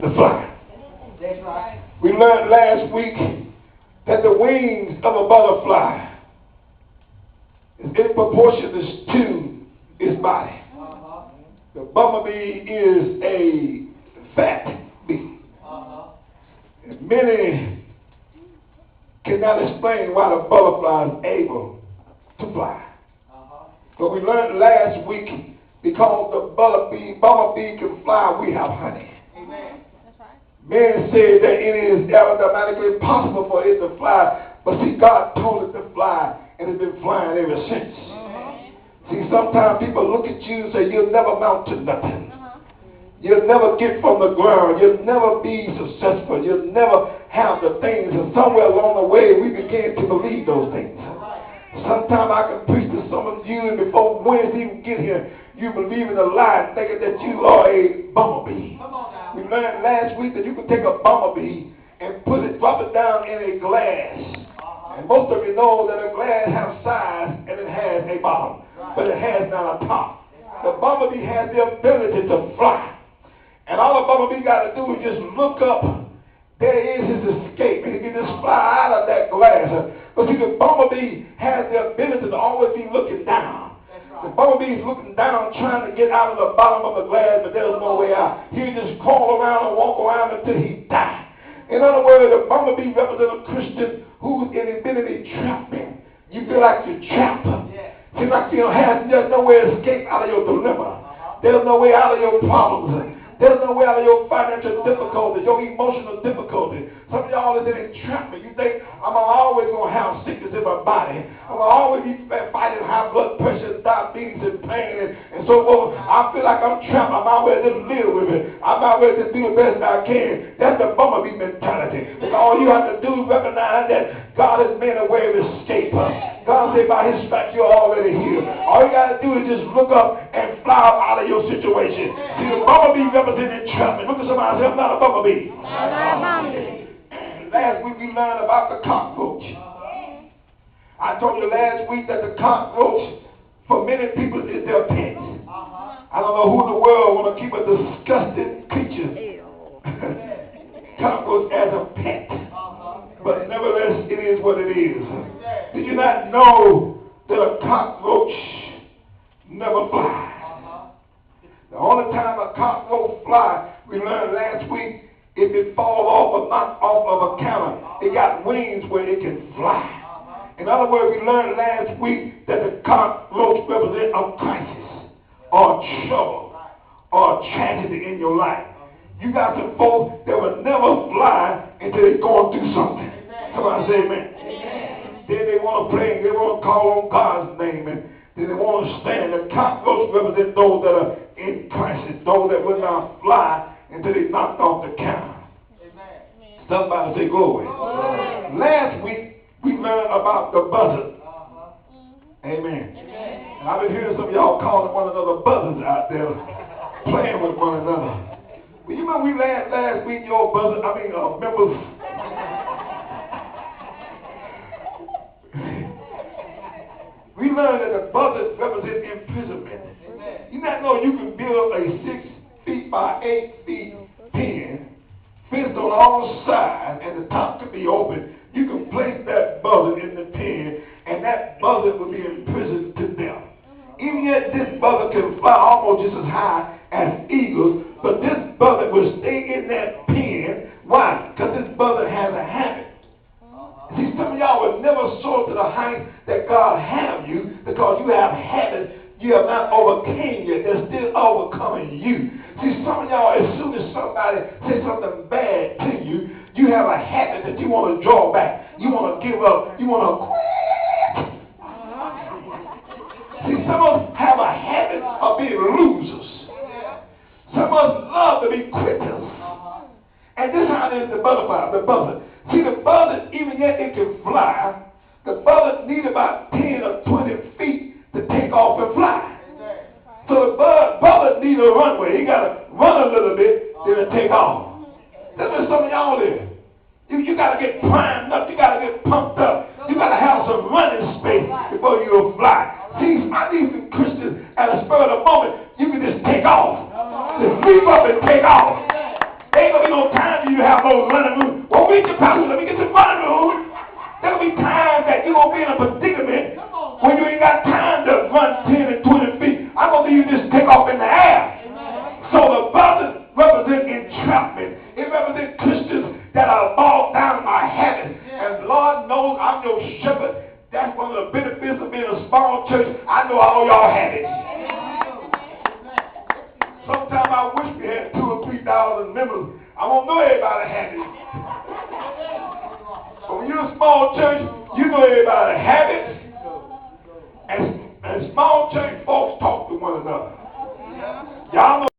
to fly. That's right. We learned last week that the wings of a butterfly is in proportion to its body. The bumblebee is a fat bee. And many cannot explain why the butterfly is able to fly. But we learned last week, because the bumblebee can fly, we have honey. Amen. Many say that it is aerodynamically possible for it to fly, but see, God told it to fly, and it's been flying ever since. See, sometimes people look at you and say, you'll never amount to nothing. You'll never get from the ground. You'll never be successful. You'll never have the things. And somewhere along the way, we began to believe those things. Sometimes I can preach to some of you, and before Wednesday even get here, you believe in a lie, thinking that you are a bumblebee. We learned last week that you can take a bumblebee and drop it down in a glass. And most of you know that a glass has size and it has a bottom, but it has not a top. The bumblebee has the ability to fly. And all a bumblebee got to do is just look up. There is his escape. And he can just fly out of that glass. But see, the bumblebee has the ability to always be looking down. The bumblebee is looking down, trying to get out of the bottom of the glass, but there's no way out. He'll just crawl around and walk around until he dies. In other words, the bumblebee represents a Christian who's in infinity trapping. You feel like you're trapped. Seems like there's no way to escape out of your dilemma. There's no way out of your problems. There's no way out of your financial difficulties, your emotional difficulties. Some of y'all is in entrapment. You think, I'm always going to have sickness in my body. I'm going to always be fighting high blood pressure, diabetes, and pain, and so forth. I feel like I'm trapped. I might as well just live with it. I might as well just do the best I can. That's the bumblebee mentality. Because all you have to do is recognize that God has made a way of escape. God said, by his stripes you're already healed. All you got to do is just look up and fly out of your situation. See, the bumblebee represents entrapment. Look at somebody and say, I'm not a bumblebee. I'm not a bumblebee. Last week we learned about the cockroach. I told you last week that the cockroach, for many people, is their pet. I don't know who in the world want to keep a disgusting creature, cockroach, as a pet. But nevertheless, it is what it is. Did you not know that a cockroach never flies? The only time a cockroach flies, we learned last week, if it falls off or knocked off of a counter, it got wings where it can fly. In other words, we learned last week that the cockroach represents a crisis or trouble or tragedy in your life. You got some folks that will never fly until they're going through something. Somebody say amen. Then they want to pray, they want to call on God's name, and then they want to stand. The cockroach represent those that are in crisis, those that will not fly until they knocked off the counter. Somebody say glory. Last week we learned about the buzzard. Amen. And I've been hearing some of y'all calling one another buzzards out there, playing with one another. Well, you remember we last week, your buzzard, members. We learned that the buzzard represents imprisonment. You not know you can build a 6 feet by 8 feet pen, fenced on all sides, and the top can be open. You can place that buzzard in the pen, and that buzzard will be imprisoned to death. Even yet, this buzzard can fly almost just as high as eagles, but this buzzard will stay in that pen. Why? Because this buzzard has a habit. See, some of y'all will never soar to the height that God have you because you have habits you have not overcame yet. They're still overcoming you. See, some of y'all, as soon as somebody says something bad to you, you have a habit that you want to draw back. You want to give up. You want to quit. See, some of us have a habit of being losers. Some of us love to be quitters. And this is how it is the butterfly, the buzzard. See, the buzzard, even yet it can fly, the buzzard needs about 10 or 20 feet to take off and fly. So the buzzard needs a runway. He got to run a little bit, then to take off. That's what some of y'all is. You got to get primed up. You got to get pumped up. You got to have some running space before you will fly. See, I need some Christians at a spur of the moment, you can just take off. Just leap up and take off. They ain't going to be no you have those running rooms. Well, we can pastor, let me get some running rooms. There'll be times that you're going to be in a predicament when you ain't got time to run 10 and 20 feet. I'm going to need you to just take off in the air. So the buses represent entrapment. It represents Christians that are bogged down in my habits. And Lord knows I'm your shepherd. That's one of the benefits of being a small church. I know all y'all habits. Sometimes I wish we had 2,000 or 3,000 members. I won't know everybody's habits. But when you're a small church, you know everybody's habits.